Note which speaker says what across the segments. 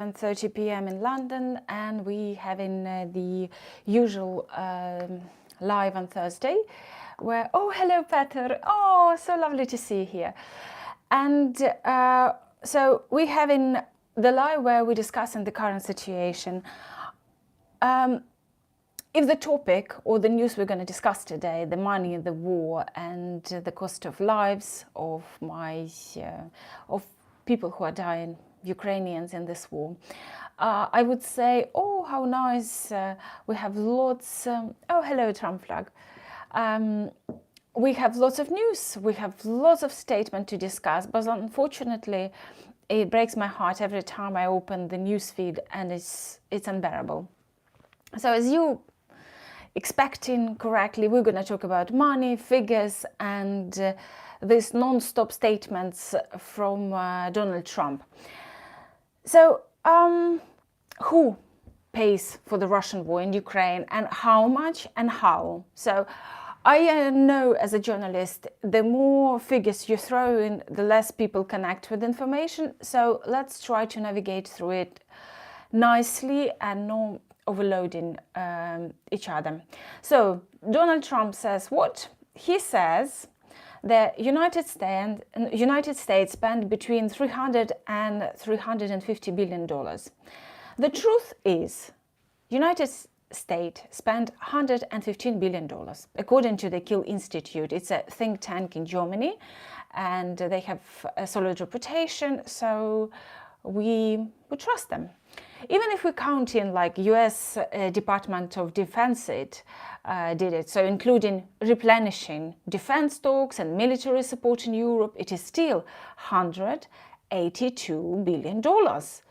Speaker 1: 7:30 p.m. in London, and we having the usual live on Thursday, where, oh, hello, Peter. Oh, so lovely to see you here. And so we having the live where we discussing the current situation. If the topic or the news we're going to discuss today, the money, the war, and the cost of lives of of people who are dying, Ukrainians in this war, I would say, oh, how nice! We have lots. Oh, hello, Trump flag. We have lots of news. We have lots of statements to discuss, but unfortunately, it breaks my heart every time I open the news feed, and it's unbearable. So, as you expecting correctly, we're going to talk about money, figures, and these non-stop statements from Donald Trump. So, who pays for the Russian war in Ukraine, and how much and how? So, I know as a journalist, the more figures you throw in, the less people connect with information. So, let's try to navigate through it nicely and not overloading each other. So, Donald Trump says what? He says the United States spent between $300 and $350 billion. The truth is, United States spent $115 billion, according to the Kiel Institute. It's a think tank in Germany, and they have a solid reputation, so we trust them. Even if we count in like US Department of Defense did it, so including replenishing defense stocks and military support in Europe, it is still $182 billion.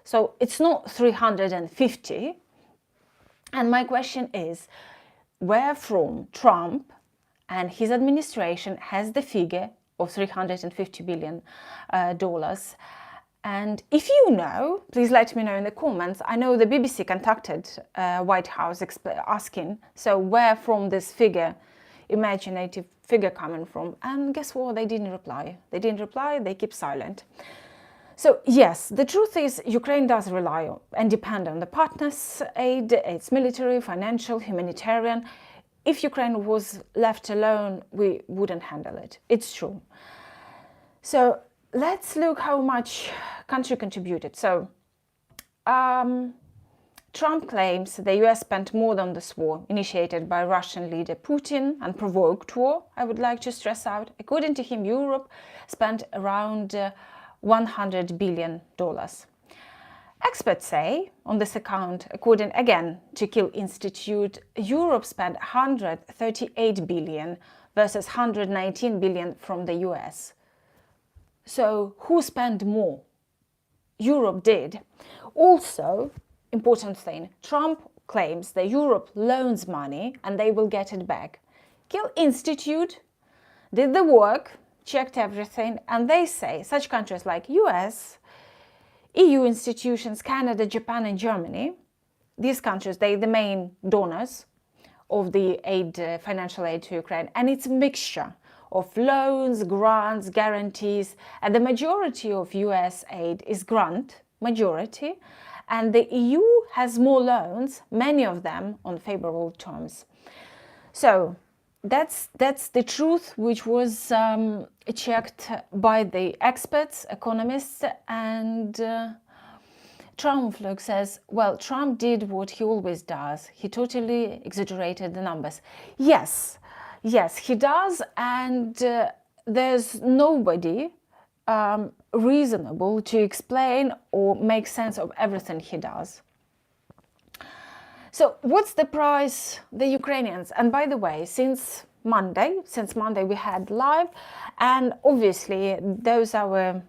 Speaker 1: So it's not 350. And my question is, where from Trump and his administration has the figure of $350 billion? And if you know, please let me know in the comments. I know the BBC contacted White House asking, so where from this figure, imaginative figure coming from? And guess what? They didn't reply. They keep silent. So yes, the truth is Ukraine does rely on and depend on the partners' aid, its military, financial, humanitarian. If Ukraine was left alone, we wouldn't handle it. It's true. So let's look how much country contributed. So Trump claims the US spent more on this war initiated by Russian leader Putin, unprovoked war, I would like to stress out. According to him, Europe spent around $100 billion. Experts say, on this account, according again to Kiel Institute, Europe spent $138 billion versus $119 billion from the US. So who spent more? Europe did. Also, important thing, Trump claims that Europe loans money and they will get it back. Kiel Institute did the work, checked everything, and they say such countries like US, EU institutions, Canada, Japan, and Germany, these countries, they're the main donors of the financial aid to Ukraine, and it's a mixture of loans, grants, guarantees, and the majority of US aid is grant, majority, and the EU has more loans, many of them on favorable terms. So that's the truth, which was checked by the experts, economists, and Trump says, well, Trump did what he always does. He totally exaggerated the numbers. Yes, he does, and there's nobody reasonable to explain or make sense of everything he does. So what's the price the Ukrainians? And by the way, since Monday we had live, and obviously those our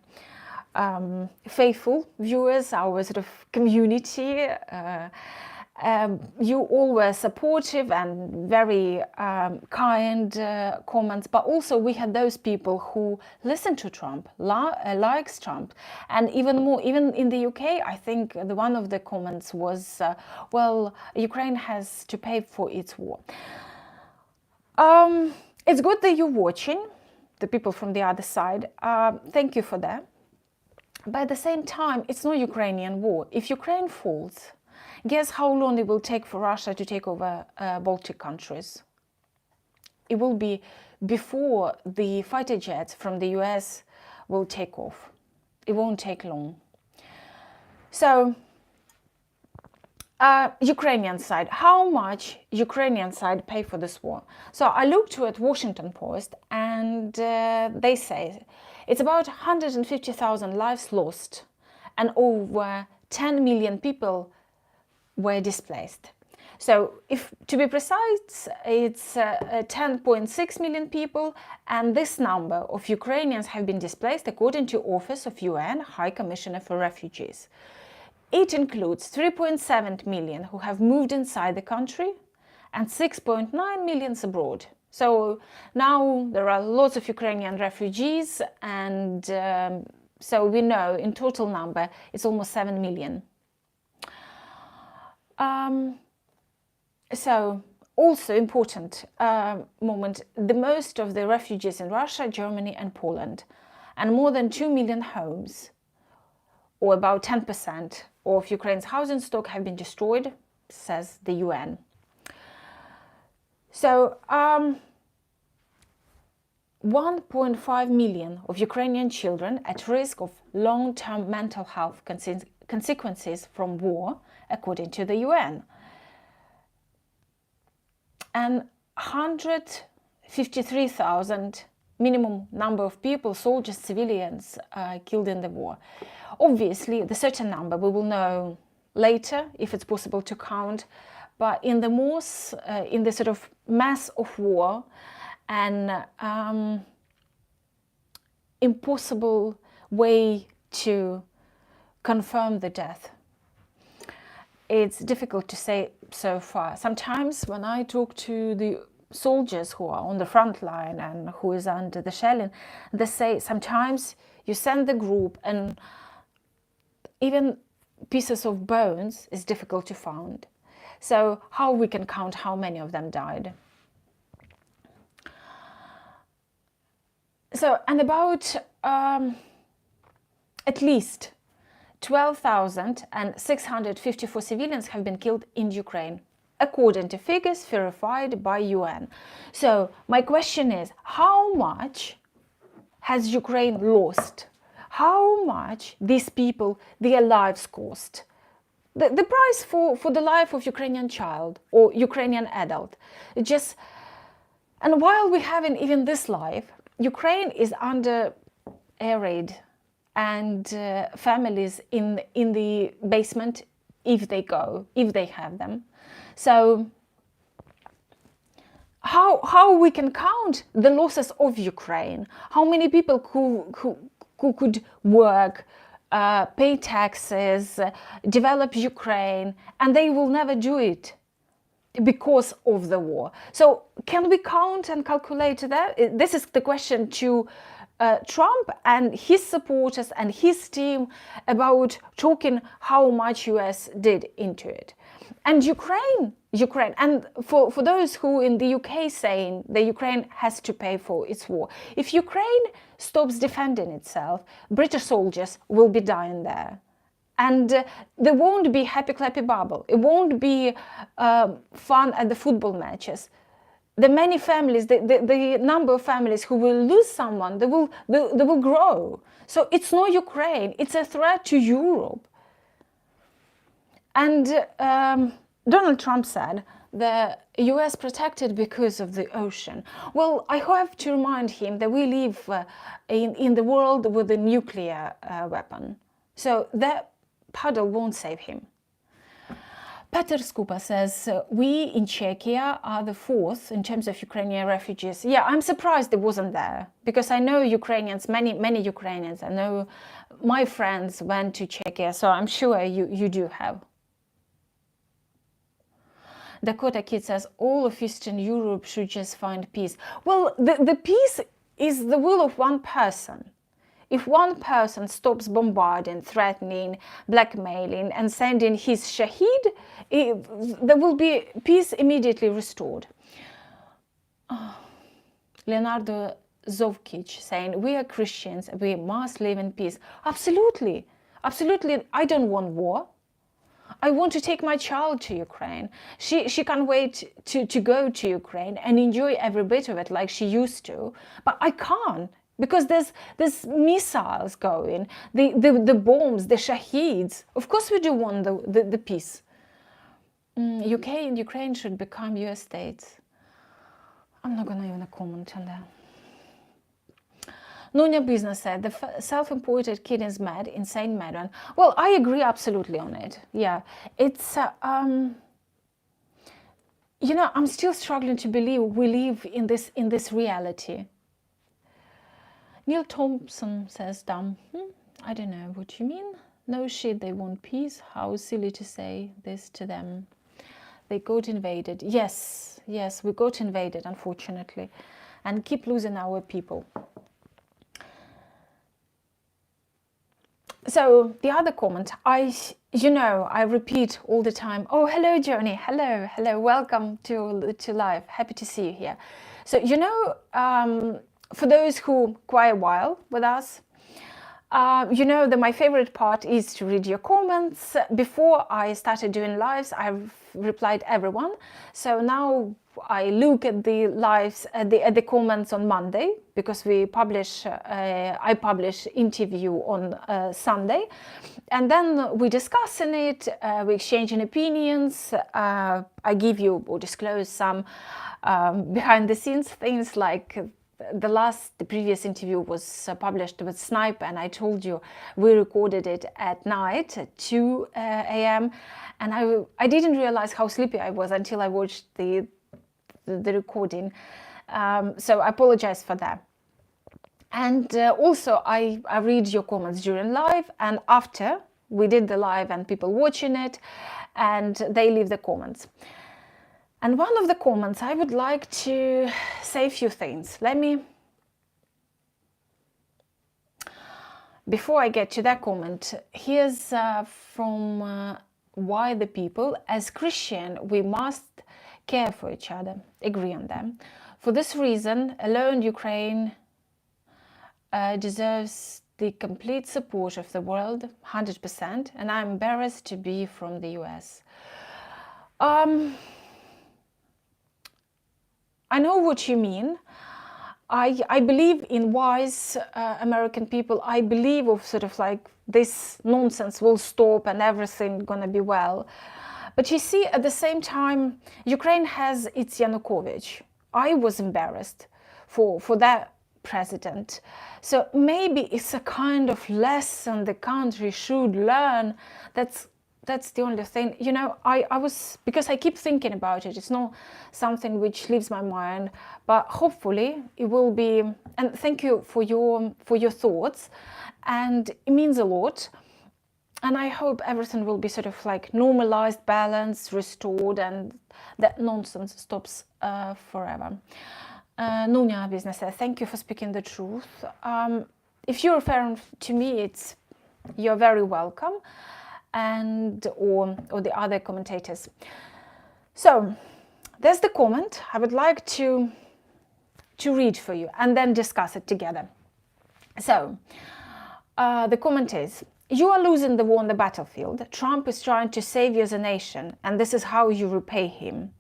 Speaker 1: faithful viewers, our sort of community, you all were supportive and very kind comments, but also we had those people who listen to Trump, likes Trump, and even more, even in the UK, I think one of the comments was, well, Ukraine has to pay for its war. It's good that you're watching, the people from the other side. Thank you for that. But at the same time, it's not Ukrainian war. If Ukraine falls, guess how long it will take for Russia to take over Baltic countries? It will be before the fighter jets from the US will take off. It won't take long. So, Ukrainian side, how much Ukrainian side pay for this war? So I looked at Washington Post, and they say it's about 150,000 lives lost and over 10 million people were displaced. So, if to be precise, it's 10.6 million people, and this number of Ukrainians have been displaced according to Office of UN High Commissioner for Refugees. It includes 3.7 million who have moved inside the country and 6.9 million abroad. So now there are lots of Ukrainian refugees, and so we know in total number it's almost 7 million. So also important moment, the most of the refugees in Russia, Germany and Poland, and more than 2 million homes, or about 10% of Ukraine's housing stock, have been destroyed, says the UN. So 1.5 million of Ukrainian children at risk of long-term mental health consequences from war, according to the UN. And 153,000 minimum number of people, soldiers, civilians, killed in the war. Obviously, the certain number we will know later, if it's possible to count, but in the in the sort of mass of war and impossible way to confirm the death, it's difficult to say so far. Sometimes when I talk to the soldiers who are on the front line and who is under the shelling, they say sometimes you send the group and even pieces of bones is difficult to find. So how we can count how many of them died? So, and about at least 12,654 civilians have been killed in Ukraine, according to figures verified by UN. So my question is, how much has Ukraine lost? How much these people, their lives cost? The price for the life of Ukrainian child or Ukrainian adult. And while we haven't even this life, Ukraine is under air raid, and families in the basement, if they have them. So how we can count the losses of Ukraine? How many people who could work, pay taxes, develop Ukraine, and they will never do it because of the war? So can we count and calculate that? This is the question to Trump and his supporters and his team about talking how much US did into it. And Ukraine, and for those who in the UK saying that Ukraine has to pay for its war. If Ukraine stops defending itself, British soldiers will be dying there. And there won't be happy clappy bubble. It won't be fun at the football matches. The many families, the number of families who will lose someone, they will grow. So it's not Ukraine, it's a threat to Europe. And Donald Trump said the US protected because of the ocean. Well, I have to remind him that we live in the world with a nuclear weapon. So that paddle won't save him. Peter Skupa says, we in Czechia are the fourth in terms of Ukrainian refugees. Yeah, I'm surprised it wasn't there, because I know Ukrainians, many Ukrainians. I know my friends went to Czechia, so I'm sure you do have. Dakota Kid says, all of Eastern Europe should just find peace. Well, the peace is the will of one person. If one person stops bombarding, threatening, blackmailing, and sending his shaheed, there will be peace immediately restored. Leonardo Zovkich saying, we are Christians, we must live in peace. Absolutely, absolutely. I don't want war. I want to take my child to Ukraine. She can't wait to go to Ukraine and enjoy every bit of it like she used to. But I can't, because there's missiles going, the bombs, the shaheeds. Of course we do want the peace. UK and Ukraine should become US states. I'm not gonna even comment on that. Nunya Business said, the self-imported kid is mad, insane madman. Well, I agree absolutely on it. Yeah, it's, you know, I'm still struggling to believe we live in this reality. Neil Thompson says, dumb. I don't know what you mean. No shit, they want peace. How silly to say this to them. They got invaded. Yes, yes, we got invaded, unfortunately, and keep losing our people. So the other comment, I repeat all the time. Oh, hello, Johnny. Hello, hello. Welcome to live. Happy to see you here. So, for those who quite a while with us, that my favorite part is to read your comments. Before I started doing lives, I've replied everyone. So now I look at the lives, at the comments on Monday, because I publish interview on Sunday, and then we discuss in it, we exchange opinions. I give you or disclose some behind the scenes things, like the previous interview was published with Snipe, and I told you we recorded it at night at 2 a.m. and I didn't realize how sleepy I was until I watched the recording. So I apologize for that. And also I read your comments during live and after we did the live, and people watching it, and they leave the comments. And one of the comments, I would like to say a few things. Before I get to that comment, here's from Why the People. As Christian, we must care for each other, agree on them. For this reason alone, Ukraine deserves the complete support of the world, 100%, and I'm embarrassed to be from the US. I know what you mean. I believe in wise American people. I believe of sort of like this nonsense will stop and everything gonna be well. But you see, at the same time, Ukraine has its Yanukovych. I was embarrassed for that president. So maybe it's a kind of lesson the country should learn. That's the only thing, I was, because I keep thinking about it. It's not something which leaves my mind, but hopefully it will be. And thank you for your thoughts, and it means a lot. And I hope everything will be sort of like normalized, balanced, restored, and that nonsense stops forever. Nunya Business says, thank you for speaking the truth. If you're referring to me, you're very welcome. And or the other commentators. So there's the comment I would like to read for you and then discuss it together. So the comment is, you are losing the war on the battlefield. Trump is trying to save you as a nation, and this is how you repay him.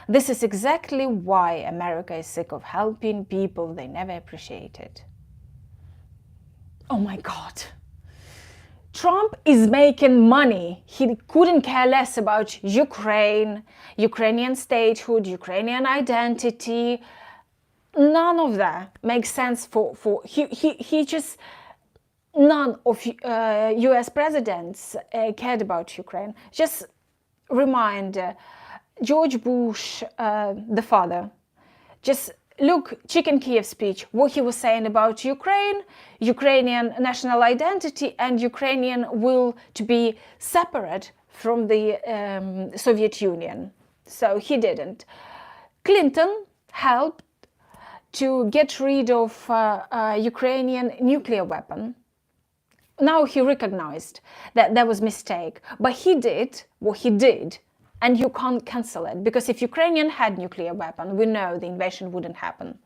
Speaker 1: This is exactly why America is sick of helping people they never appreciated. Oh my God. Trump is making money. He couldn't care less about Ukraine, Ukrainian statehood, Ukrainian identity. None of that makes sense he just, none of US presidents cared about Ukraine. Just remind George Bush, the father, just look, Chicken Kiev speech, what he was saying about Ukraine, Ukrainian national identity, and Ukrainian will to be separate from the Soviet Union. So he didn't. Clinton helped to get rid of Ukrainian nuclear weapon. Now he recognized that that was a mistake, but he did what he did. And you can't cancel it, because if Ukrainian had nuclear weapon, we know the invasion wouldn't happen.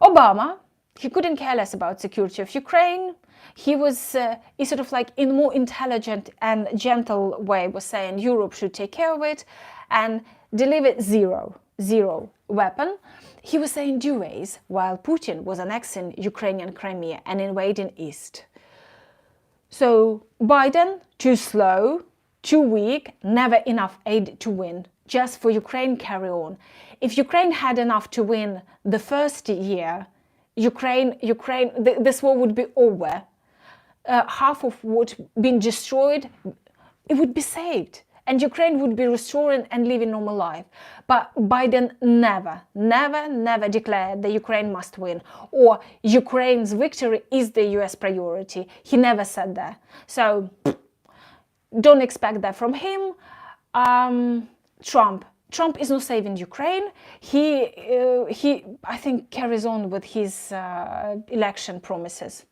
Speaker 1: Obama, he couldn't care less about security of Ukraine. He sort of like in a more intelligent and gentle way was saying Europe should take care of it and deliver zero weapon. He was saying duets while Putin was annexing Ukrainian Crimea and invading East. So Biden, too slow, too weak, never enough aid to win. Just for Ukraine, carry on. If Ukraine had enough to win the first year, this war would be over. Half of what been destroyed, it would be saved. And Ukraine would be restoring and living normal life. But Biden never declared that Ukraine must win. Or Ukraine's victory is the US priority. He never said that. So don't expect that from him. Trump is not saving Ukraine. He I think carries on with his election promises.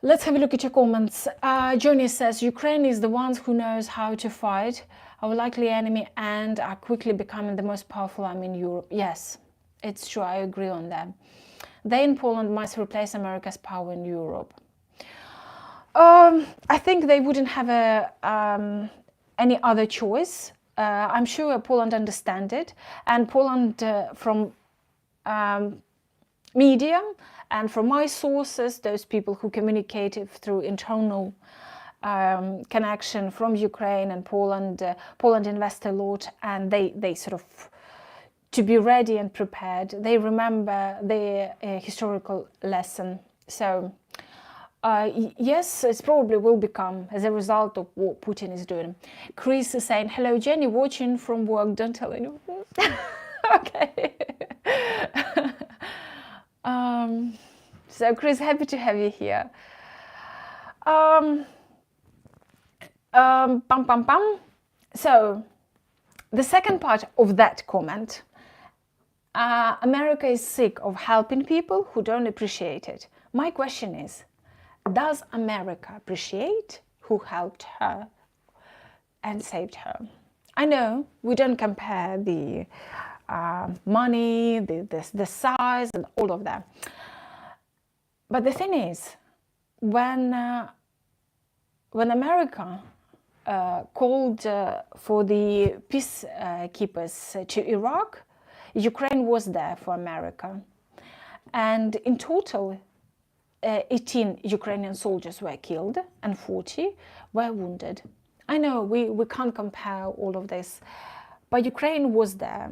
Speaker 1: Let's have a look at your comments. Johnny says, Ukraine is the ones who knows how to fight, our likely enemy, and are quickly becoming the most powerful army in Europe. Yes, it's true. I agree on that. They in Poland must replace America's power in Europe. I think they wouldn't have any other choice. I'm sure Poland understands it, and Poland from media and from my sources, those people who communicated through internal connection from Ukraine and Poland, Poland invest a lot, and they sort of, to be ready and prepared, they remember the historical lesson. So yes, it probably will become as a result of what Putin is doing. Chris is saying, hello Jenny, watching from work, don't tell anyone. Okay. So Chris, happy to have you here. So the second part of that comment, America is sick of helping people who don't appreciate it. My question is, does America appreciate who helped her and saved her? I know we don't compare the money, the size, and all of that. But the thing is, when America called for the peacekeepers to Iraq, Ukraine was there for America. And in total, 18 Ukrainian soldiers were killed and 40 were wounded. I know we can't compare all of this, but Ukraine was there.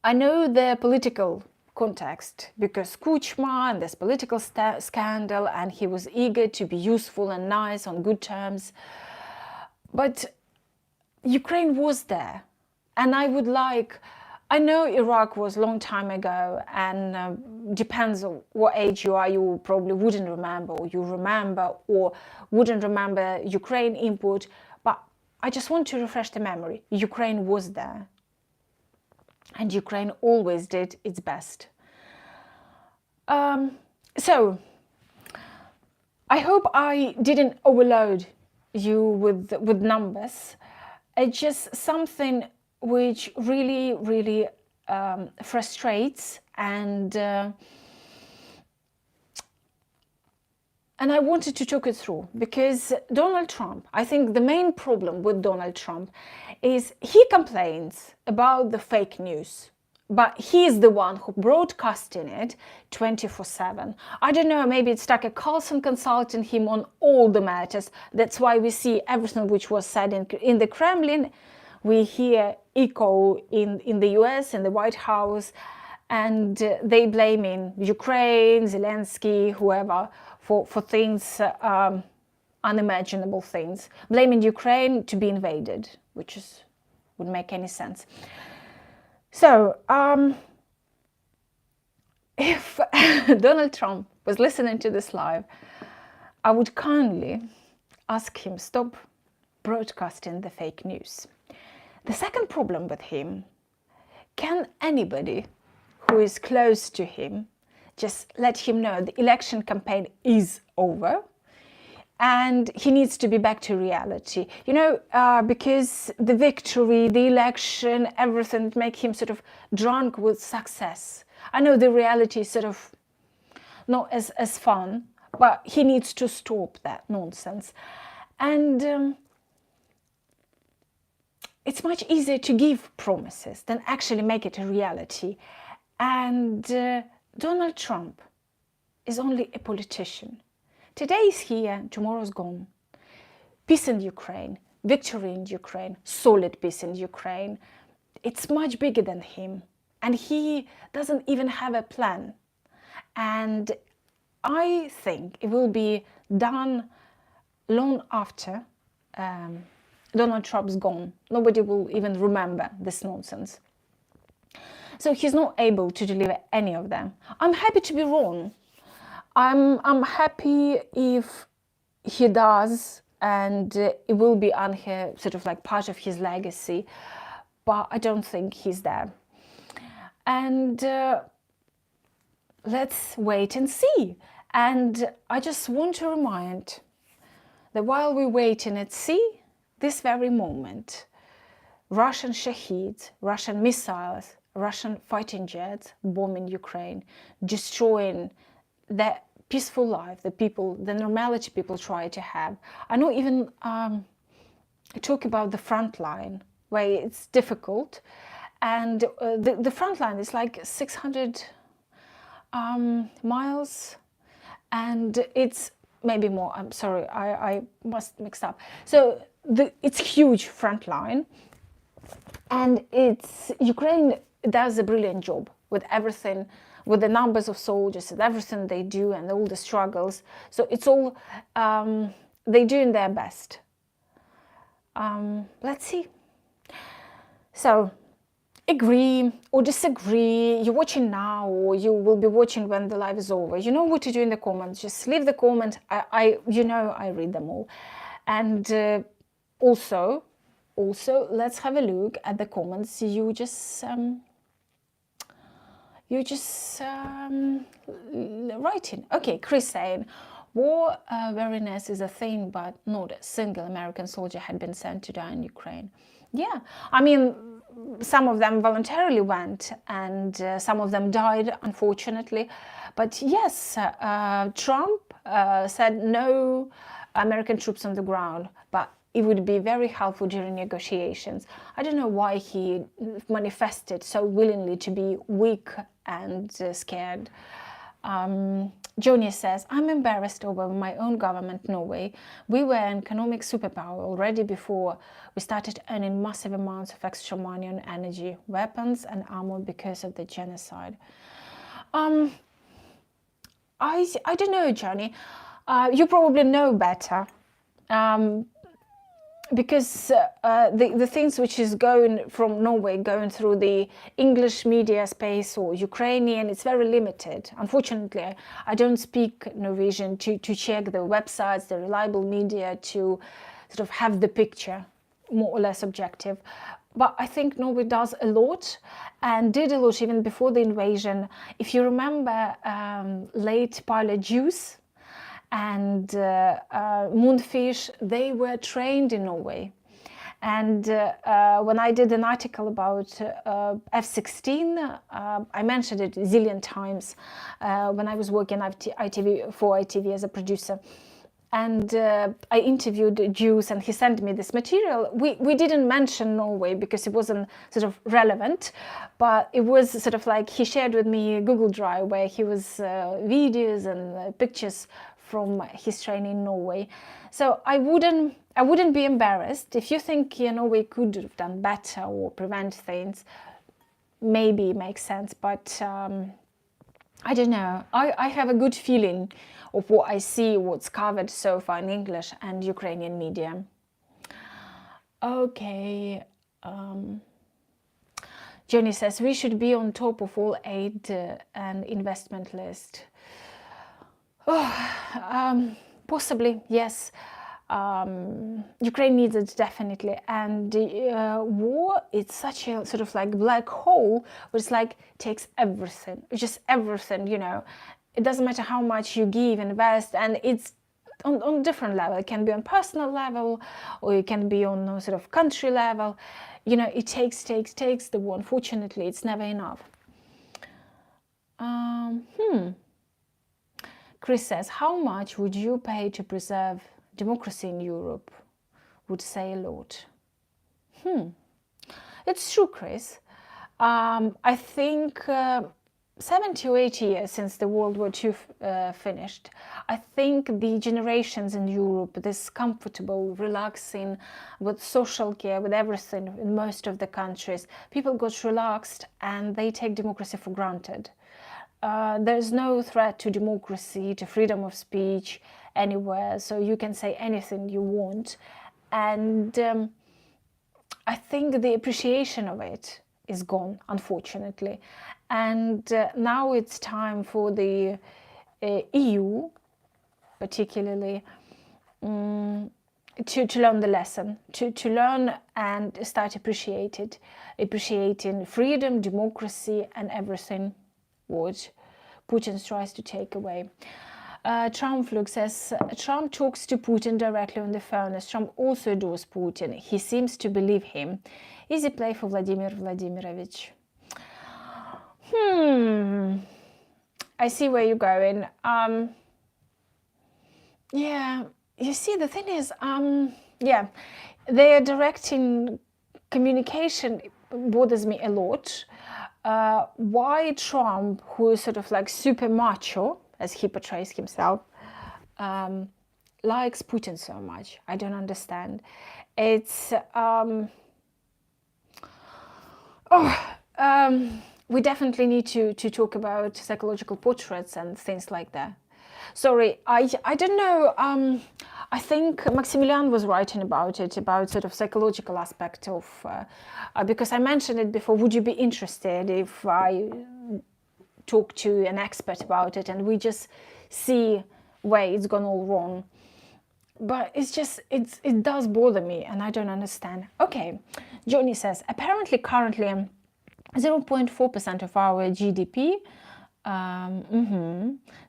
Speaker 1: I know the political context because Kuchma and this political scandal, and he was eager to be useful and nice on good terms. But Ukraine was there, and I know Iraq was a long time ago, and depends on what age you are, you probably wouldn't remember, or you remember or wouldn't remember Ukraine input, but I just want to refresh the memory. Ukraine was there, and Ukraine always did its best. So I hope I didn't overload you with numbers. It's just something which really frustrates, and I wanted to talk it through, because Donald Trump, I think the main problem with Donald Trump is he complains about the fake news, but he's the one who broadcasting it 24/7. I don't know, maybe it's Tucker Carlson consulting him on all the matters. That's why we see everything which was said in the Kremlin. We hear echo in the US, in the White House, and they blaming Ukraine, Zelensky, whoever, for things, unimaginable things. Blaming Ukraine to be invaded, which wouldn't make any sense. So, if Donald Trump was listening to this live, I would kindly ask him stop broadcasting the fake news. The second problem with him, can anybody who is close to him just let him know the election campaign is over and he needs to be back to reality? You know, because the victory, the election, everything make him sort of drunk with success. I know the reality is sort of not as fun, but he needs to stop that nonsense. And it's much easier to give promises than actually make it a reality. And Donald Trump is only a politician. Today is here, tomorrow's gone. Peace in Ukraine, victory in Ukraine, solid peace in Ukraine. It's much bigger than him. And he doesn't even have a plan. And I think it will be done long after Donald Trump's gone. Nobody will even remember this nonsense. So he's not able to deliver any of them. I'm happy to be wrong. I'm happy if he does, and it will be on here, sort of like part of his legacy, but I don't think he's there. And let's wait and see. And I just want to remind that while we're waiting at sea, this very moment, Russian shaheeds, Russian missiles, Russian fighting jets bombing Ukraine, destroying the peaceful life, the people, the normality people try to have. I know even talk about the front line, where it's difficult. And the front line is like 600 miles, and it's maybe more. I'm sorry, I must mix up. So it's huge front line, and it's Ukraine does a brilliant job with everything, with the numbers of soldiers and everything they do and all the struggles. So it's all they're doing their best. Let's see. So agree or disagree, you're watching now or you will be watching when the live is over. You know what to do in the comments. Just leave the comment. I read them all. And also let's have a look at the comments you just writing. Okay, Chris saying, war weariness is a thing, but not a single American soldier had been sent to die in Ukraine. Yeah, I mean, some of them voluntarily went, and some of them died, unfortunately. But yes, Trump said no American troops on the ground, but it would be very helpful during negotiations. I don't know why he manifested so willingly to be weak and scared. Joni says, I'm embarrassed over my own government, Norway. We were an economic superpower already before we started earning massive amounts of extra money on energy, weapons and armor because of the genocide. I don't know, Johnny. You probably know better. Because the things which is going from Norway, going through the English media space or Ukrainian, it's very limited. Unfortunately, I don't speak Norwegian to check the websites, the reliable media, to sort of have the picture more or less objective. But I think Norway does a lot and did a lot even before the invasion. If you remember late pilot Jews and Moonfish, they were trained in Norway. And when I did an article about F-16, I mentioned it a zillion times when I was working for ITV as a producer. And I interviewed Jews, and he sent me this material. We didn't mention Norway because it wasn't sort of relevant, but it was sort of like he shared with me a Google Drive where he was videos and pictures from his training in Norway. So I wouldn't be embarrassed. If you think Norway could have done better or prevent things, maybe it makes sense. But I don't know. I have a good feeling of what I see, what's covered so far in English and Ukrainian media. Okay. Jenny says, we should be on top of all aid and investment list. Oh, possibly, yes. Ukraine needs it definitely, and war, it's such a sort of like black hole, where it's like takes everything, just everything, It doesn't matter how much you give, invest, and it's on different level. It can be on personal level, or it can be on sort of country level. It takes the war. Unfortunately, it's never enough. Chris says, how much would you pay to preserve democracy in Europe? Would say a lot. It's true, Chris. I think 70 or 80 years since the World War II finished, I think the generations in Europe, this comfortable, relaxing, with social care, with everything in most of the countries, people got relaxed and they take democracy for granted. There's no threat to democracy, to freedom of speech anywhere, so you can say anything you want. And I think the appreciation of it is gone, unfortunately. And now it's time for the EU, particularly, to learn the lesson, to learn and start appreciating freedom, democracy, and everything what Putin tries to take away. Trump says, Trump talks to Putin directly on the phone, as Trump also adores Putin. He seems to believe him. Easy play for Vladimir Vladimirovich. I see where you're going. Yeah, you see, the thing is, yeah, their directing communication bothers me a lot. Why Trump, who is sort of like super macho, as he portrays himself, likes Putin so much? I don't understand. It's we definitely need to talk about psychological portraits and things like that. Sorry, I don't know. I think Maximilian was writing about it, about sort of psychological aspect of, because I mentioned it before. Would you be interested if I talk to an expert about it and we just see where it's gone all wrong? But it's just, it does bother me and I don't understand. Okay, Johnny says, apparently currently 0.4% of our GDP.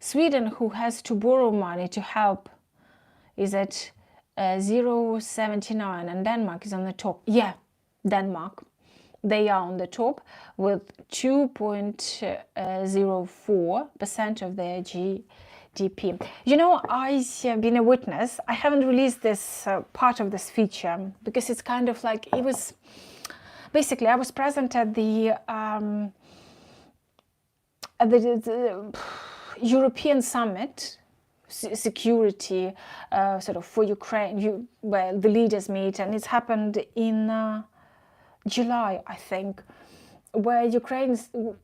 Speaker 1: Sweden, who has to borrow money to help, is at 0.79, and Denmark is on the top. Yeah, Denmark. They are on the top with 2.04% of their GDP. You know, I've been a witness. I haven't released this part of this feature because it's kind of like, it was... Basically, I was present at the European summit, security sort of for Ukraine, where the leaders meet, and it's happened in July, I think, where Ukraine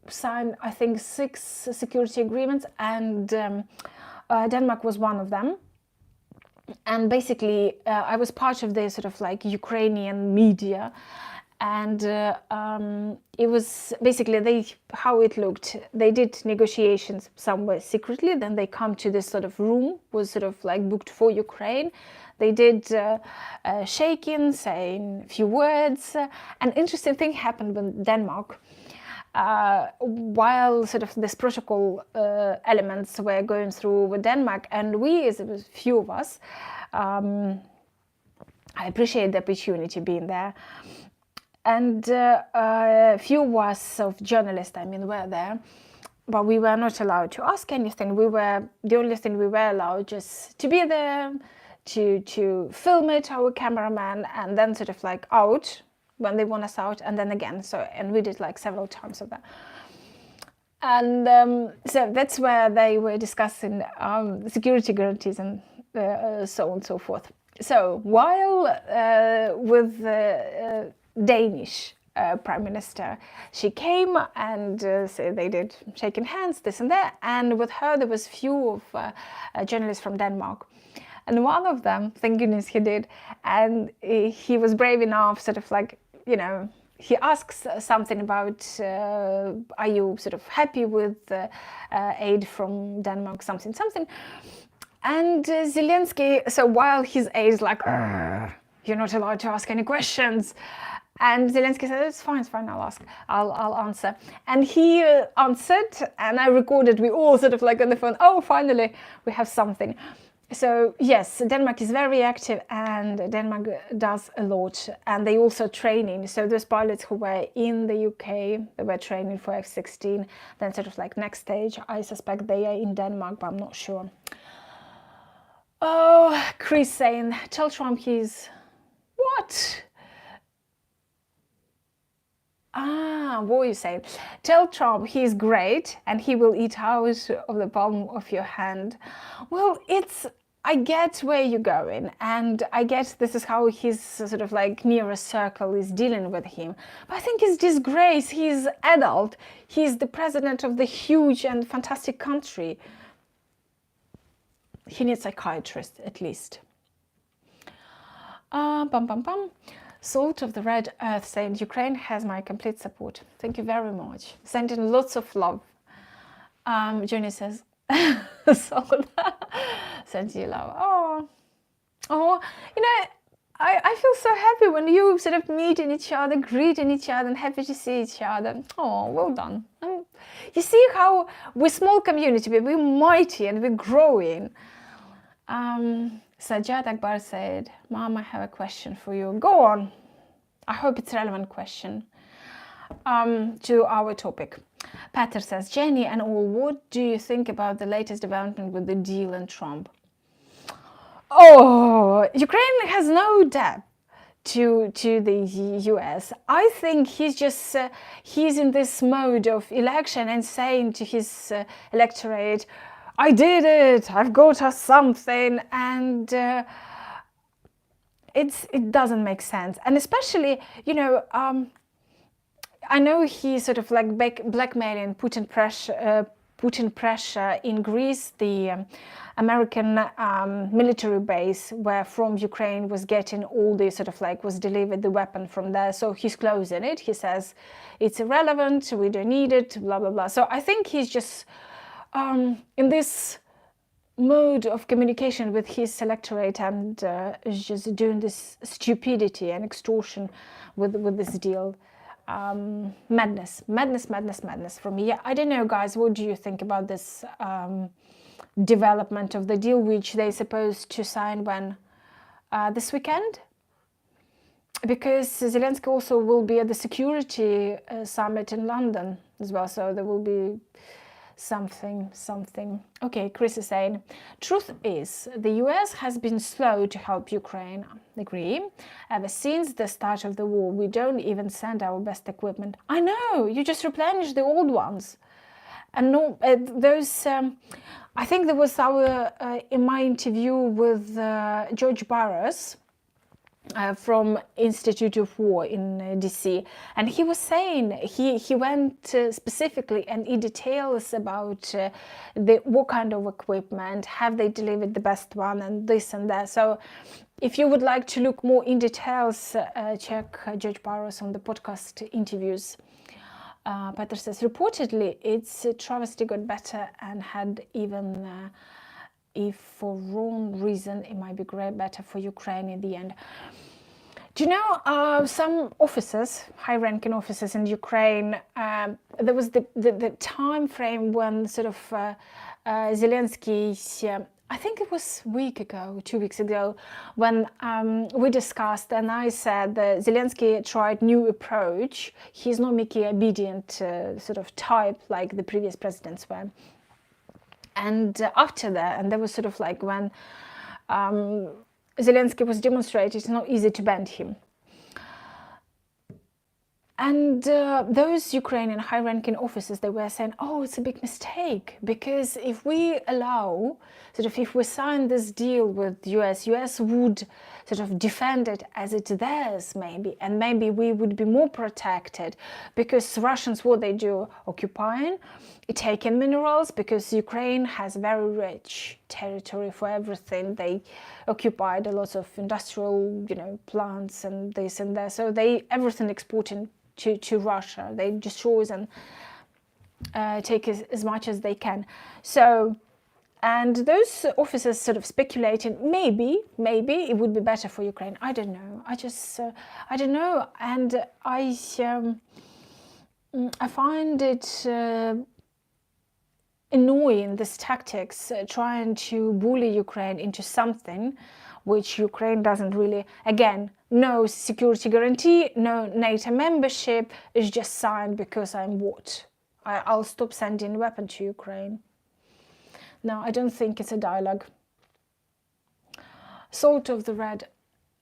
Speaker 1: signed, I think, 6 security agreements, and Denmark was one of them. And basically, I was part of the sort of like Ukrainian media. And it was basically how it looked. They did negotiations somewhere secretly, then they come to this sort of room, was sort of like booked for Ukraine. They did shaking, saying a few words. An interesting thing happened with Denmark. While sort of this protocol elements were going through with Denmark, and we, as a few of us, I appreciate the opportunity being there. And a few of us of journalists, I mean, were there, but we were not allowed to ask anything. The only thing we were allowed just to be there, to film it, our cameraman, and then sort of like out when they want us out, and then again. So, and we did like several times of that. And so that's where they were discussing security guarantees and so on and so forth. So while with Danish Prime Minister, she came and so they did shaking hands, this and that, and with her there was few of journalists from Denmark, and one of them, thank goodness he did, and he was brave enough, sort of like, you know, he asks something about are you sort of happy with aid from Denmark, something, and Zelensky, so while his aide is like, you're not allowed to ask any questions. And Zelensky said, it's fine, I'll answer. And he answered, and I recorded, we all sort of like on the phone, oh, finally, we have something. So yes, Denmark is very active, and Denmark does a lot, and they also training. So those pilots who were in the UK, they were training for F-16. Then sort of like next stage, I suspect they are in Denmark, but I'm not sure. Oh, Chris saying, tell Trump he's what? What are you saying? Tell Trump he's great and he will eat out of the palm of your hand. Well, I get where you're going, and I get this is how his sort of like nearest circle is dealing with him. But I think it's disgrace. He's adult. He's the president of the huge and fantastic country. He needs a psychiatrist, at least. Salt of the Red Earth saying, Ukraine has my complete support. Thank you very much. Sending lots of love. Jenny says, Salt sends you love. Oh, you know, I feel so happy when you sort of meeting each other, greeting each other, and happy to see each other. Oh, well done. You see how we're small community, but we're mighty and we're growing. Sajjad Akbar said, Mom, I have a question for you. Go on. I hope it's a relevant question to our topic. Peter says, Jenny and all, what do you think about the latest development with the deal and Trump? Oh, Ukraine has no debt to the US. I think he's just, he's in this mode of election and saying to his electorate, I did it, I've got us something, and it doesn't make sense. And especially, you know, I know he's sort of like blackmailing Putin pressure in Greece, the American military base where from Ukraine was getting all the sort of like was delivered the weapon from there. So he's closing it. He says it's irrelevant, we don't need it, blah, blah, blah. So I think he's just in this mode of communication with his electorate and is just doing this stupidity and extortion with this deal. Madness for me. Yeah, I don't know, guys, what do you think about this development of the deal, which they're supposed to sign when this weekend? Because Zelensky also will be at the security summit in London as well, so there will be something. Okay, Chris is saying, truth is, the US has been slow to help Ukraine. Agree. Ever since the start of the war, we don't even send our best equipment. I know, you just replenish the old ones. And no, those, I think there was in my interview with George Barros, from Institute of War in DC, and he was saying he went specifically and in details about what kind of equipment, have they delivered the best one, and this and that. So if you would like to look more in details, check George Barros on the podcast interviews. Peter says, reportedly it's travesty got better and had even if for wrong reason, it might be better for Ukraine in the end. Do you know some officers, high-ranking officers in Ukraine, there was the time frame when sort of Zelensky, I think it was a week ago, 2 weeks ago, when we discussed and I said that Zelensky tried new approach. He's not making obedient sort of type like the previous presidents were. And after that, and there was sort of like when Zelensky was demonstrated, it's not easy to bend him. And those Ukrainian high-ranking officers, they were saying, oh, it's a big mistake, because if we allow, sort of if we sign this deal with the US would sort of defend it as it's theirs maybe, and maybe we would be more protected, because Russians, what they do, occupying, taking minerals, because Ukraine has very rich territory for everything. They occupied a lot of industrial, you know, plants and this and that, so they everything exporting to Russia. They destroy and take as much as they can. So, and those officers sort of speculating, maybe it would be better for Ukraine. I don't know. I don't know. And I find it annoying, these tactics, trying to bully Ukraine into something which Ukraine doesn't really, again, no security guarantee, no NATO membership, is just signed because I'm what? I'll stop sending weapons to Ukraine. No, I don't think it's a dialogue. Salt of the Red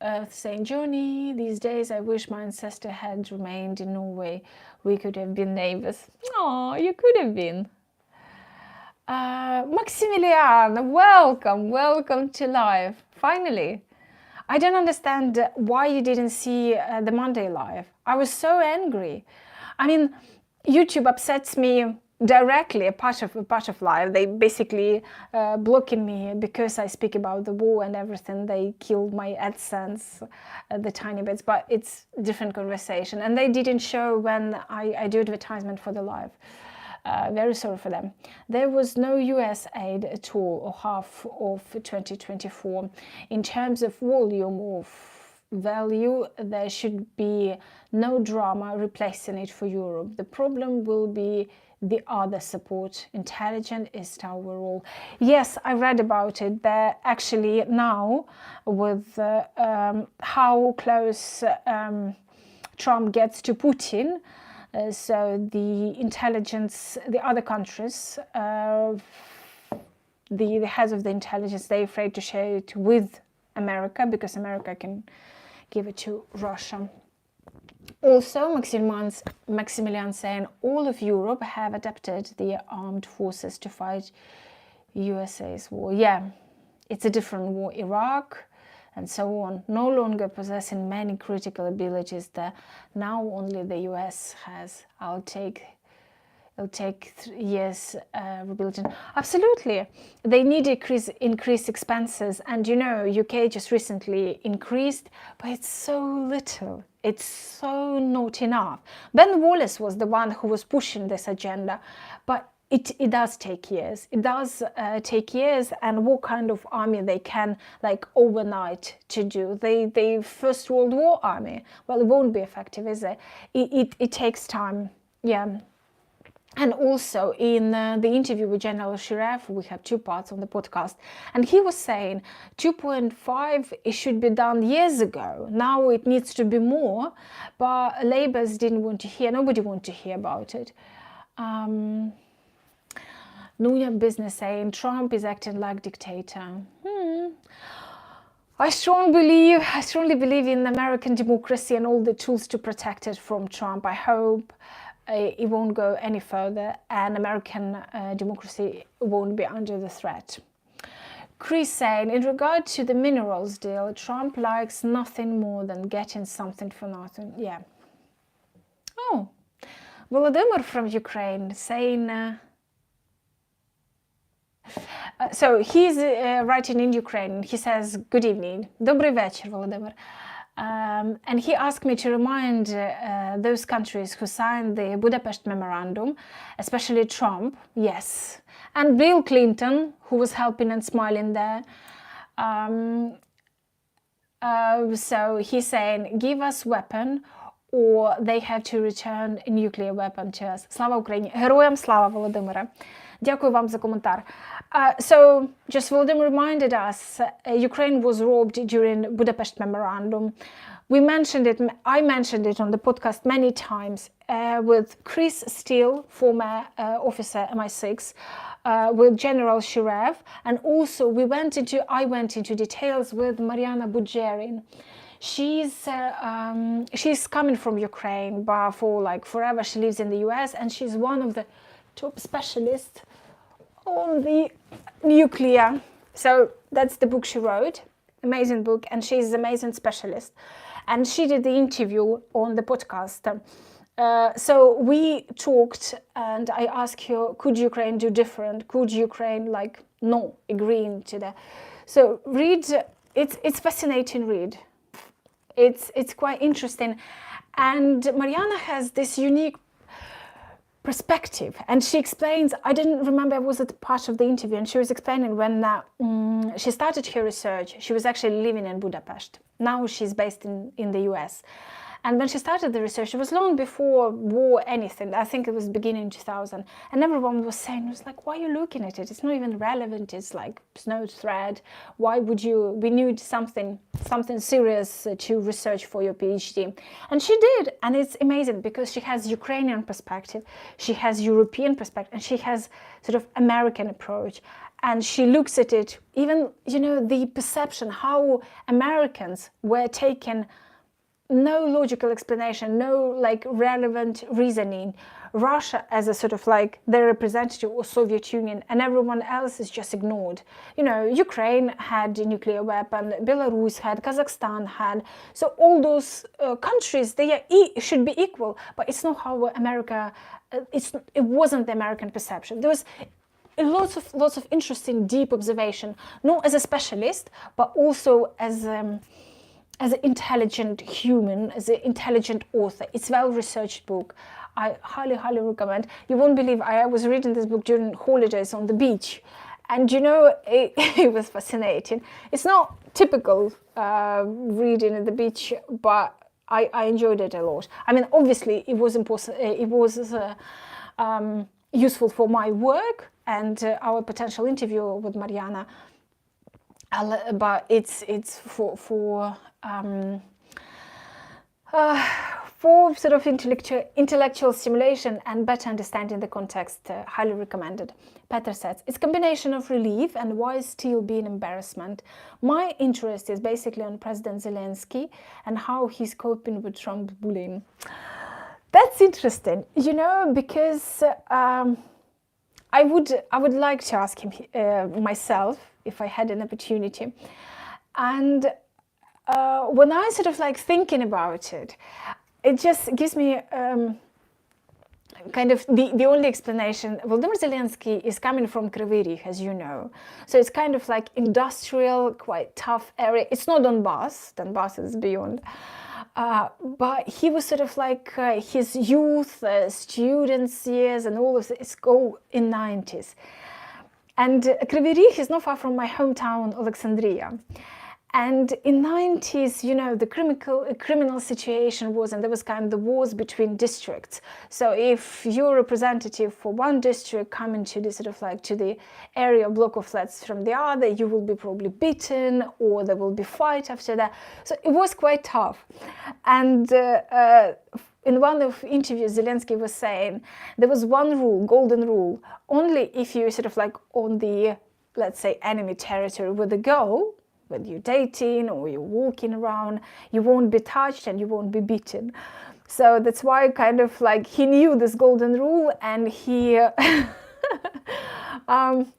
Speaker 1: Earth saying, Johnny, these days I wish my ancestor had remained in Norway. We could have been neighbors. Oh, you could have been. Maximilian, welcome to live. Finally. I don't understand why you didn't see the Monday live. I was so angry. I mean, YouTube upsets me directly, a part of live. They basically blocking me because I speak about the war and everything. They killed my AdSense, the tiny bits, but it's different conversation. And they didn't show when I do advertisement for the live. Very sorry for them. There was no US aid at all, or half of 2024. In terms of volume of value, there should be no drama replacing it for Europe. The problem will be the other support. Intelligent is our role. Yes, I read about it. They're actually now with how close Trump gets to Putin. So the intelligence, the other countries, the heads of the intelligence, they're afraid to share it with America because America can give it to Russia. Also, Maximilian saying all of Europe have adapted their armed forces to fight USA's war. Yeah, it's a different war. Iraq and so on, no longer possessing many critical abilities that now only the US has. It'll take 3 years rebuilding. Absolutely, they need increase expenses, and you know, UK just recently increased, but it's so little. It's so not enough. Ben Wallace was the one who was pushing this agenda, but it does take years. It does take years, and what kind of army they can like overnight to do? The First World War army, well, it won't be effective, is it? It takes time, yeah. And also in the interview with General Shirreff, we have 2 parts on the podcast, and he was saying 2.5, it should be done years ago. Now it needs to be more, but Labour's didn't want to hear, nobody wanted to hear about it. Nuya Business saying Trump is acting like dictator. I strongly believe in American democracy and all the tools to protect it from Trump. I hope it won't go any further and American democracy won't be under the threat. Chris saying, in regard to the minerals deal, Trump likes nothing more than getting something for nothing. Yeah. Oh, Volodymyr from Ukraine saying... so he's writing in Ukraine. He says, good evening. Добрий вечір, Volodymyr. And he asked me to remind those countries who signed the Budapest Memorandum, especially Trump, yes, and Bill Clinton, who was helping and smiling there. So he's saying, give us weapon, or they have to return a nuclear weapon to us. Слава Україні! Героям слава, Володимире! Дякую вам за коментар. So, just Volodymyr reminded us, Ukraine was robbed during Budapest Memorandum. We mentioned it, I mentioned it on the podcast many times with Chris Steele, former officer MI6, with General Shirreff, and also I went into details with Mariana Budjeryn. She's coming from Ukraine, but for like forever she lives in the US, and she's one of the top specialists on the nuclear. So that's the book she wrote, amazing book, and she's an amazing specialist. And she did the interview on the podcast. So we talked, and I asked her, could Ukraine do different? Could Ukraine agreeing to that? So read, it's fascinating read. It's quite interesting. And Mariana has this unique perspective, and she explains, I didn't remember, I was at part of the interview, and she was explaining when she started her research, she was actually living in Budapest. Now she's based in the US. And when she started the research, it was long before war anything. I think it was beginning 2000. And everyone was saying, it was like, why are you looking at it? It's not even relevant. It's like no thread. Why would you? We need something serious to research for your PhD. And she did. And it's amazing because she has Ukrainian perspective, she has European perspective, and she has sort of American approach. And she looks at it, even, the perception, how Americans were taken, no logical explanation, no like relevant reasoning. Russia as a sort of like the representative of Soviet Union, and everyone else is just ignored. Ukraine had a nuclear weapon, Belarus had, Kazakhstan had. So all those countries, they should be equal, but it's not how America, it wasn't the American perception. There was lots of interesting, deep observation, not as a specialist, but also as an intelligent human, as an intelligent author. It's a well-researched book. I highly, highly recommend. You won't believe, I was reading this book during holidays on the beach. And it was fascinating. It's not typical reading at the beach, but I enjoyed it a lot. I mean, obviously, it was important. It was useful for my work and our potential interview with Mariana. But it's for sort of intellectual stimulation and better understanding the context. Highly recommended. Peter says, it's a combination of relief and why still be an embarrassment. My interest is basically on President Zelensky and how he's coping with Trump bullying. That's interesting, because I would like to ask him myself if I had an opportunity. And when I sort of like thinking about it, it just gives me kind of the only explanation. Volodymyr Zelensky is coming from Kryvyi Rih, as you know. So it's kind of like industrial, quite tough area. It's not Donbass. Donbass is beyond. But he was sort of like his youth, students' years, and all of this go in 90s. And Kryvyi Rih is not far from my hometown, Alexandria. And in 90s, the criminal situation was, and there was kind of the wars between districts. So if you're a representative for one district coming to the sort of like to the area block of flats from the other, you will be probably beaten, or there will be fight after that. So it was quite tough. And in one of interviews, Zelensky was saying there was one rule, golden rule: only if you're sort of like on the, let's say, enemy territory with a girl, whether you're dating or you're walking around, you won't be touched and you won't be beaten. So that's why kind of like he knew this golden rule, and he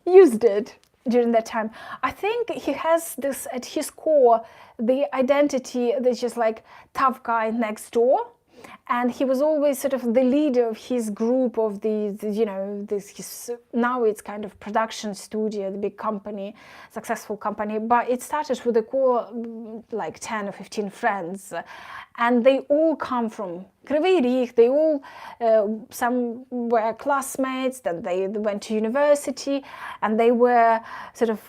Speaker 1: used it during that time. I think he has this at his core, the identity that's just like tough guy next door. And he was always sort of the leader of his group of now it's kind of production studio, the big company, successful company. But it started with a core, like 10 or 15 friends. And they all come from Kryvyi Rih. They all, some were classmates, then they went to university, and they were sort of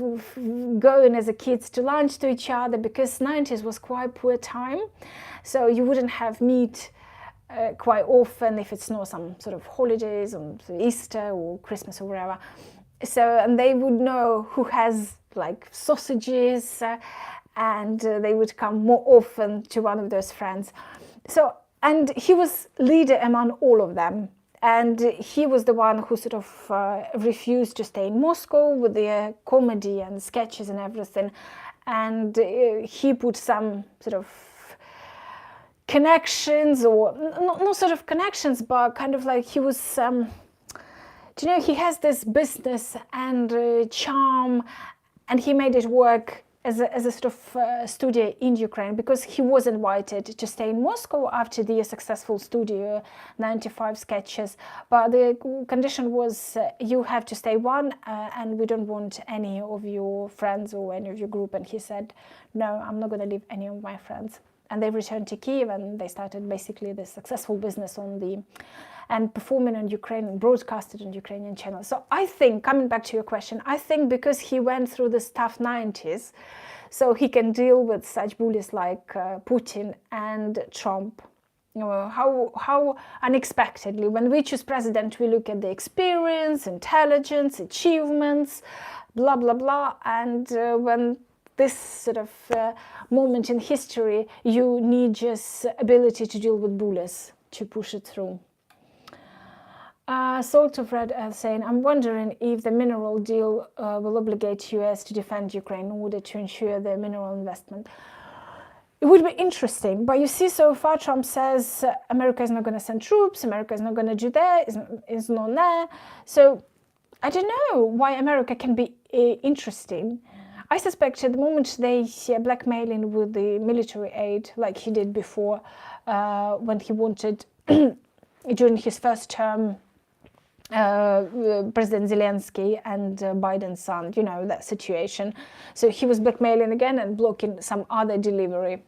Speaker 1: going as a kids to lunch to each other, because 90s was quite poor time. So you wouldn't have meet quite often if it's not some sort of holidays on Easter or Christmas or whatever. So, and they would know who has like sausages, and they would come more often to one of those friends. So, and he was leader among all of them. And he was the one who sort of refused to stay in Moscow with the comedy and sketches and everything. And he put some sort of connections, or not sort of connections, but kind of like he was, he has this business and charm, and he made it work as a sort of studio in Ukraine, because he was invited to stay in Moscow after the successful studio 95 sketches. But the condition was you have to stay one, and we don't want any of your friends or any of your group. And he said, no, I'm not going to leave any of my friends. And they returned to Kiev, and they started basically the successful business and performing on Ukraine, broadcasted on Ukrainian channels. So I think, coming back to your question, I think because he went through this tough 90s, so he can deal with such bullies like Putin and Trump. how unexpectedly, when we choose president, we look at the experience, intelligence, achievements, blah, blah, blah. And when this sort of moment in history, you need just ability to deal with bullies, to push it through. Salt of Red Earth saying, I'm wondering if the mineral deal will obligate US to defend Ukraine in order to ensure their mineral investment. It would be interesting, but you see, so far Trump says America is not going to send troops, America is not going to do that, is not there. So I don't know why America can be interesting. I suspect at the moment they are blackmailing with the military aid, like he did before, when he wanted, during his first term, President Zelensky and Biden's son, you know, that situation. So he was blackmailing again and blocking some other delivery.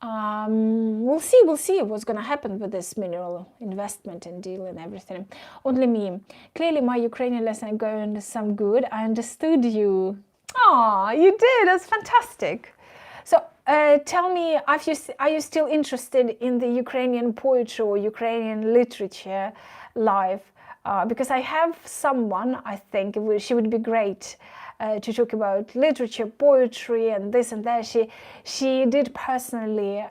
Speaker 1: We'll see what's going to happen with this mineral investment and deal and everything. Only me. Clearly my Ukrainian lesson going some good. I understood you. Oh, you did. That's fantastic. So tell me, are you still interested in the Ukrainian poetry or Ukrainian literature live? Because I have someone, I think she would be great to talk about literature, poetry, and this and that. She did personally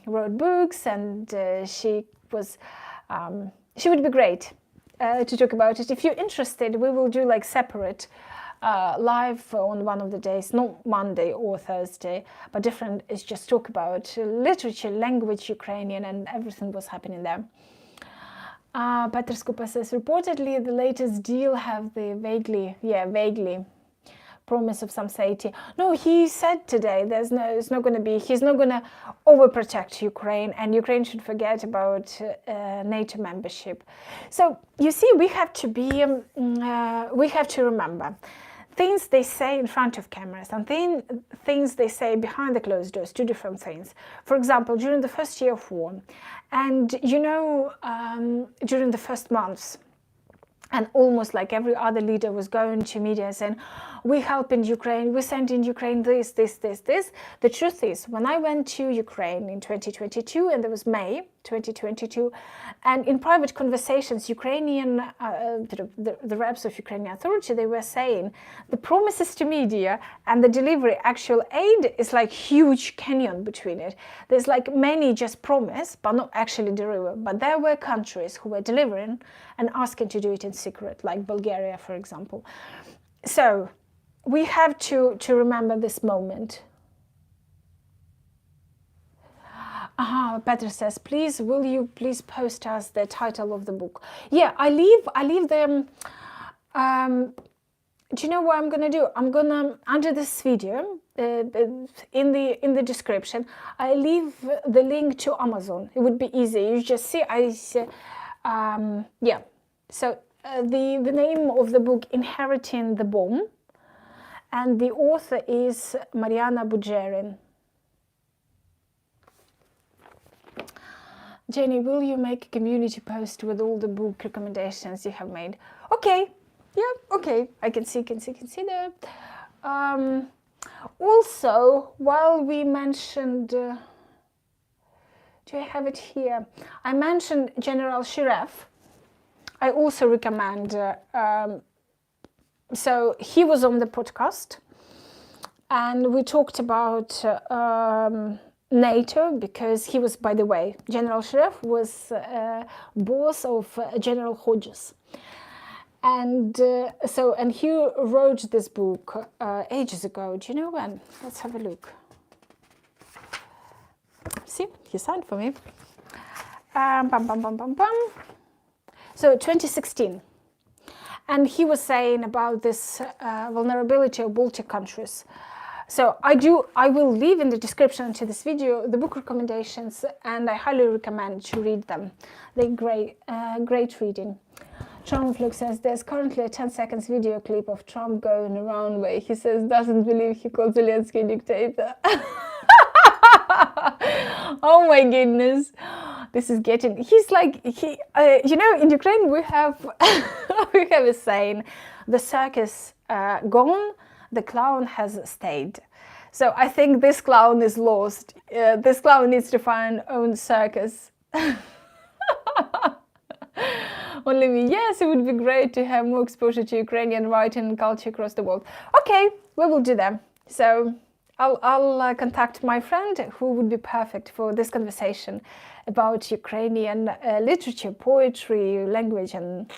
Speaker 1: wrote books, and she would be great to talk about it. If you're interested, we will do like separate live on one of the days, not Monday or Thursday, but different. Is just talk about literature, language, Ukrainian, and everything was happening there. Petr Skupa says, reportedly the latest deal have the vaguely promise of some safety. No, he said today he's not going to overprotect Ukraine, and Ukraine should forget about NATO membership. So you see, we have to remember things they say in front of cameras and things they say behind the closed doors, two different things. For example, during the first year of war, and during the first months, and almost like every other leader was going to media saying, we help in Ukraine, we send in Ukraine this. The truth is, when I went to Ukraine in 2022, and there was May 2022, and in private conversations, Ukrainian, the reps of Ukrainian authority, they were saying the promises to media and the delivery, actual aid, is like huge canyon between it. There's like many just promise, but not actually deliver. But there were countries who were delivering and asking to do it in secret, like Bulgaria, for example. So we have to remember this moment. Petr says, please, will you please post us the title of the book? Yeah, I leave them. Do you know what I'm gonna do? I'm gonna, under this video, in the description, I leave the link to Amazon. It would be easy. You just see, yeah. So the name of the book, Inheriting the Bomb, and the author is Mariana Budjeryn. Jenny, will you make a community post with all the book recommendations you have made? Okay, yeah, okay, I can see that. Also, while we mentioned, do I have it here? I mentioned General Shirreff. I also recommend, so he was on the podcast, and we talked about NATO, because he was, by the way, General Shirreff was boss of General Hodges. And and he wrote this book ages ago. Do you know when? Let's have a look. See, he signed for me. So 2016. And he was saying about this vulnerability of Baltic countries. So I will leave in the description to this video the book recommendations, and I highly recommend to read them. They're great reading. Trump Look says, there's currently a 10 seconds video clip of Trump going around where he says doesn't believe he called Zelensky a dictator. Oh my goodness. This is getting, he's like, you know, in Ukraine we have, we have a saying, the circus gone, the clown has stayed. So I think this clown is lost. This clown needs to find own circus. Only me. Yes, it would be great to have more exposure to Ukrainian writing and culture across the world. Okay, we will do that. So I'll contact my friend who would be perfect for this conversation about Ukrainian literature, poetry, language, and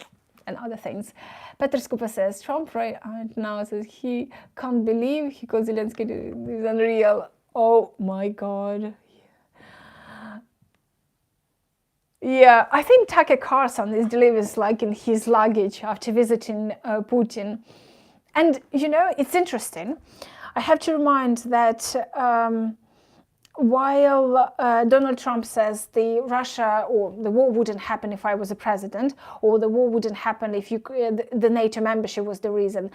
Speaker 1: other things. Petr Skupa says, Trump right now says he can't believe he called Zelensky is unreal. Oh my God. Yeah, I think Tucker Carlson is delivers like in his luggage after visiting Putin. And, you know, it's interesting. I have to remind that while Donald Trump says the Russia or the war wouldn't happen if I was a president, or the war wouldn't happen if the NATO membership was the reason,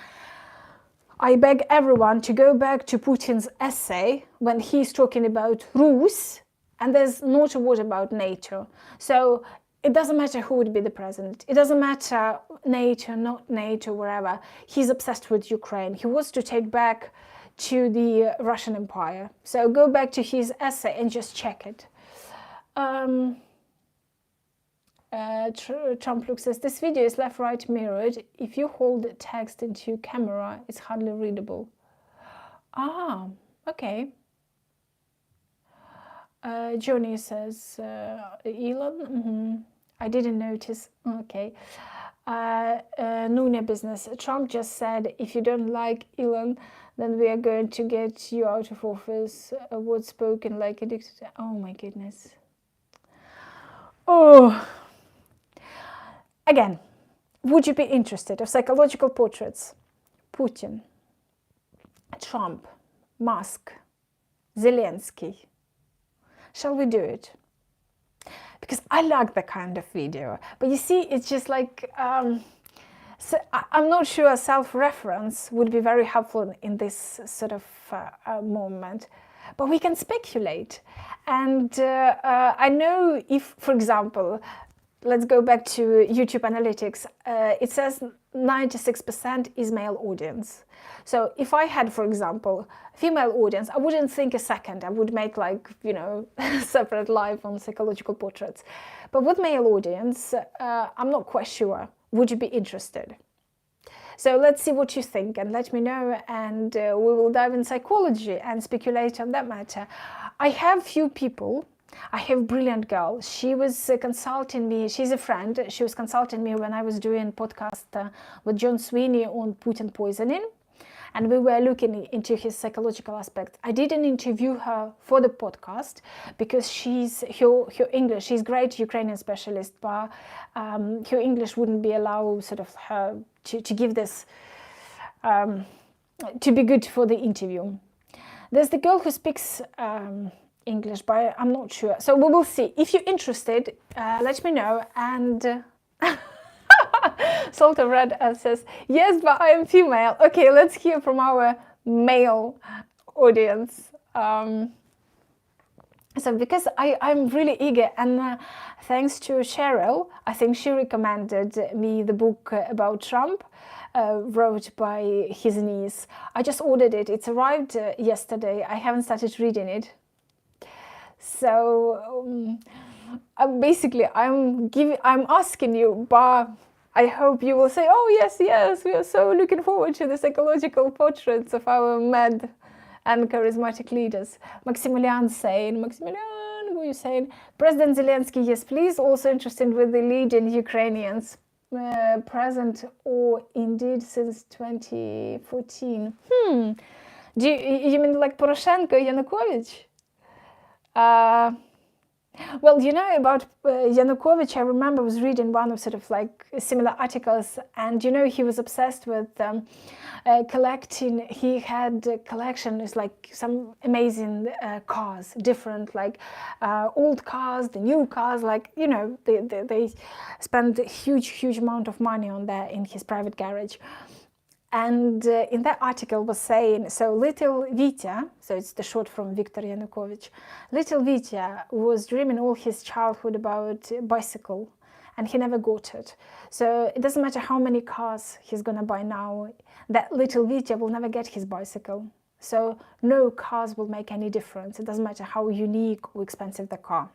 Speaker 1: I beg everyone to go back to Putin's essay when he's talking about Rus, and there's not a word about NATO. So it doesn't matter who would be the president. It doesn't matter NATO, not NATO, wherever. He's obsessed with Ukraine. He wants to take back to the Russian Empire. So go back to his essay and just check it. Trump looks says, this video is left-right mirrored. If you hold text into camera, it's hardly readable. Ah, okay. Johnny says, Elon, I didn't notice. Okay. Nuna Business. Trump just said, if you don't like Elon, then we are going to get you out of office. A word spoken like a dictator. Oh my goodness. Oh. Again, would you be interested in psychological portraits? Putin, Trump, Musk, Zelensky. Shall we do it? Because I like that kind of video. But you see, it's just like, so I'm not sure self-reference would be very helpful in this sort of moment. But we can speculate. And I know if, for example, let's go back to YouTube analytics. It says 96% is male audience. So if I had, for example, a female audience, I wouldn't think a second. I would make like, you know, separate live on psychological portraits. But with male audience, I'm not quite sure. Would you be interested? So let's see what you think and let me know, and we will dive in psychology and speculate on that matter. I have few people. I have a brilliant girl. She was consulting me. She's a friend. She was consulting me when I was doing podcast with John Sweeney on Putin poisoning. And we were looking into his psychological aspects. I didn't interview her for the podcast because she's her English. She's a great Ukrainian specialist, but her English wouldn't be allowed sort of her to give this to be good for the interview. There's the girl who speaks English, but I'm not sure. So we will see. If you're interested, let me know. And Salt of Red says, yes, but I am female. Okay, let's hear from our male audience. So because I'm really eager, and thanks to Cheryl, I think she recommended me the book about Trump, wrote by his niece. I just ordered it. It's arrived yesterday. I haven't started reading it. So basically, I'm asking you, but I hope you will say, oh, yes, we are so looking forward to the psychological portraits of our mad and charismatic leaders. Maximilian, what are you saying? President Zelensky, yes, please, also interested with the leading Ukrainians, present or indeed since 2014. Do you mean like Poroshenko, Yanukovych? Well, you know, about Yanukovych, I remember I was reading one of sort of like similar articles, and you know, he was obsessed with collecting. He had a collection, is like some amazing cars, different like old cars, the new cars, like, you know, they spent a huge amount of money on that in his private garage. And in that article was saying, so little Vitya, so it's the short from Viktor Yanukovych, little Vitya was dreaming all his childhood about a bicycle, and he never got it. So it doesn't matter how many cars he's gonna buy now, that little Vitya will never get his bicycle. So no cars will make any difference. It doesn't matter how unique or expensive the car.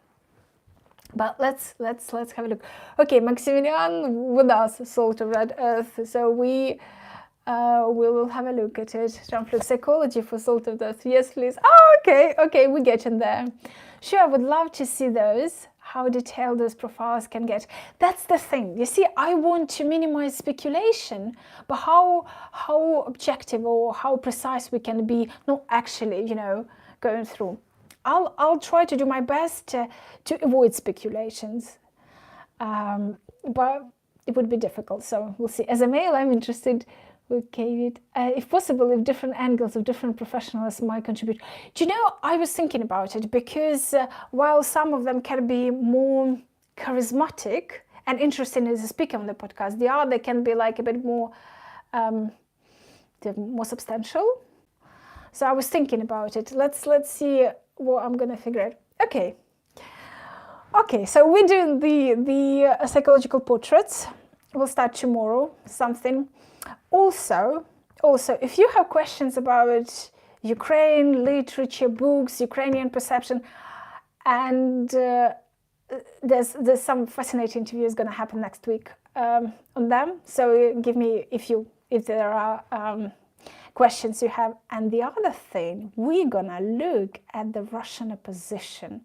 Speaker 1: But let's have a look. Okay, Maximilian with us, Salt of Red Earth. So we will have a look at it. Conflict psychology for Salt of Earth. Yes, please. Oh, okay, we're getting there. Sure, I would love to see those. How detailed those profiles can get. That's the thing. You see, I want to minimize speculation, but how objective or how precise we can be, not actually, going through. I'll try to do my best to avoid speculations, but it would be difficult. So we'll see. As a male, I'm interested. Okay, if possible, if different angles of different professionals might contribute. Do you know, I was thinking about it because while some of them can be more charismatic and interesting as a speaker on the podcast, the other can be like a bit more substantial. So I was thinking about it. Let's see what I'm gonna figure out. Okay. So we're doing the psychological portraits. We'll start tomorrow. Something. Also, if you have questions about Ukraine, literature, books, Ukrainian perception, and there's some fascinating interviews going to happen next week on them. So give me if there are questions you have. And the other thing, we're going to look at the Russian opposition.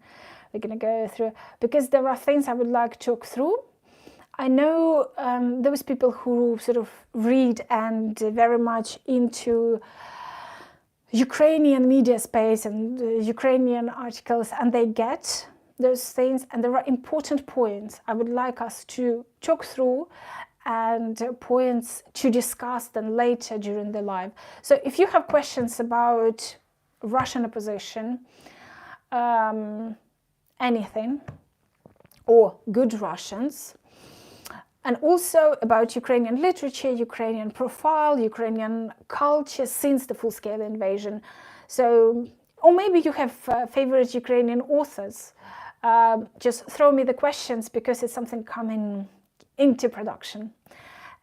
Speaker 1: We're going to go through, because there are things I would like to talk through. I know those people who sort of read and very much into Ukrainian media space and Ukrainian articles, and they get those things, and there are important points I would like us to talk through and points to discuss then later during the live. So if you have questions about Russian opposition, anything, or good Russians, and also about Ukrainian literature, Ukrainian profile, Ukrainian culture since the full-scale invasion. So, or maybe you have favorite Ukrainian authors. Just throw me the questions because it's something coming into production,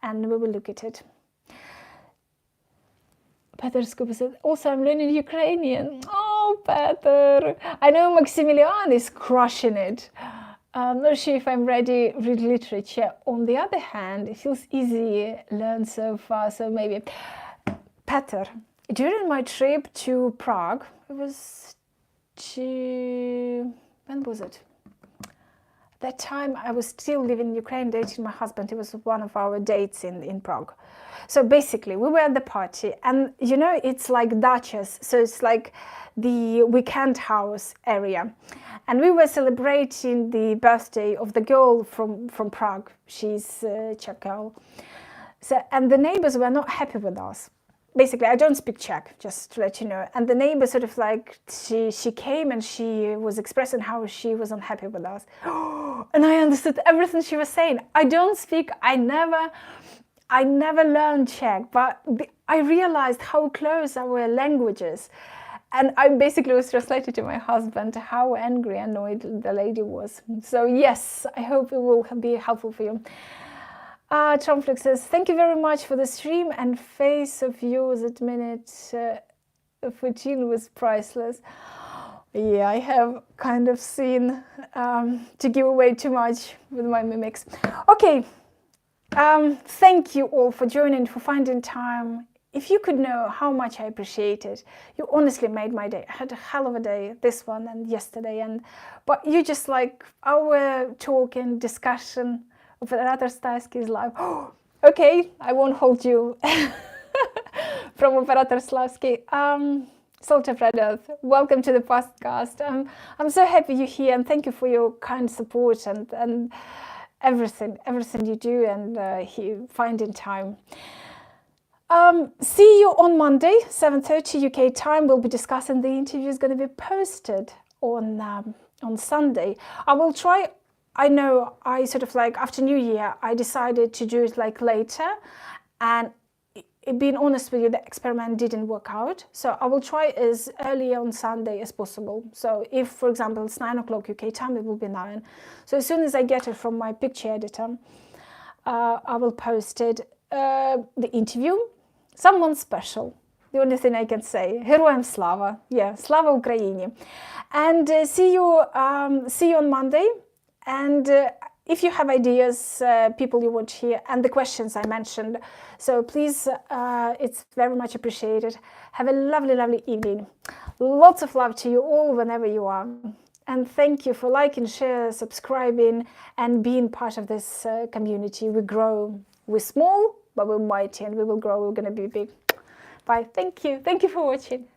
Speaker 1: and we will look at it. Peter Skuba said, also I'm learning Ukrainian. Oh, Peter. I know Maximilian is crushing it. I'm not sure if I'm ready to read literature. On the other hand, it feels easy, learn so far, so maybe. Peter, during my trip to Prague, it was when was it? That time I was still living in Ukraine, dating my husband. It was one of our dates in Prague. So basically, we were at the party, and it's like Duchess, so it's like the weekend house area. And we were celebrating the birthday of the girl from Prague. She's a Czech girl. So, and the neighbors were not happy with us. Basically, I don't speak Czech, just to let you know. And the neighbor sort of like, she came and she was expressing how she was unhappy with us. And I understood everything she was saying. I don't speak, I never learned Czech, but I realized how close our languages. And I basically was translating to my husband how angry, annoyed the lady was. So yes, I hope it will be helpful for you. Trumflix says, thank you very much for the stream, and face of yours at minute 14 was priceless. Yeah, I have kind of seen to give away too much with my mimics. Okay, thank you all for joining, for finding time. If you could know how much I appreciate it, you honestly made my day. I had a hell of a day, this one and yesterday, but you just like our talk and discussion of Operator Slavsky's live. Okay, I won't hold you from Operator Slavsky. Salt of Red Earth, welcome to the podcast. I'm so happy you're here, and thank you for your kind support and everything you do and finding time. See you on Monday, 7:30 UK time. We'll be discussing the interview. Is going to be posted on Sunday. I will try. I know I sort of like after New Year, I decided to do it like later, and being honest with you, the experiment didn't work out. So I will try as early on Sunday as possible. So if, for example, it's 9 o'clock UK time, it will be 9. So as soon as I get it from my picture editor, I will post it, the interview, someone special. The only thing I can say. Героям слава. Yeah, слава Україні. And see you on Monday. And if you have ideas, people you want to hear, and the questions I mentioned, so please, it's very much appreciated. Have a lovely, lovely evening. Lots of love to you all whenever you are. And thank you for liking, share, subscribing, and being part of this community. We grow. We're small, but we're mighty, and we will grow. We're going to be big. Bye. Thank you. Thank you for watching.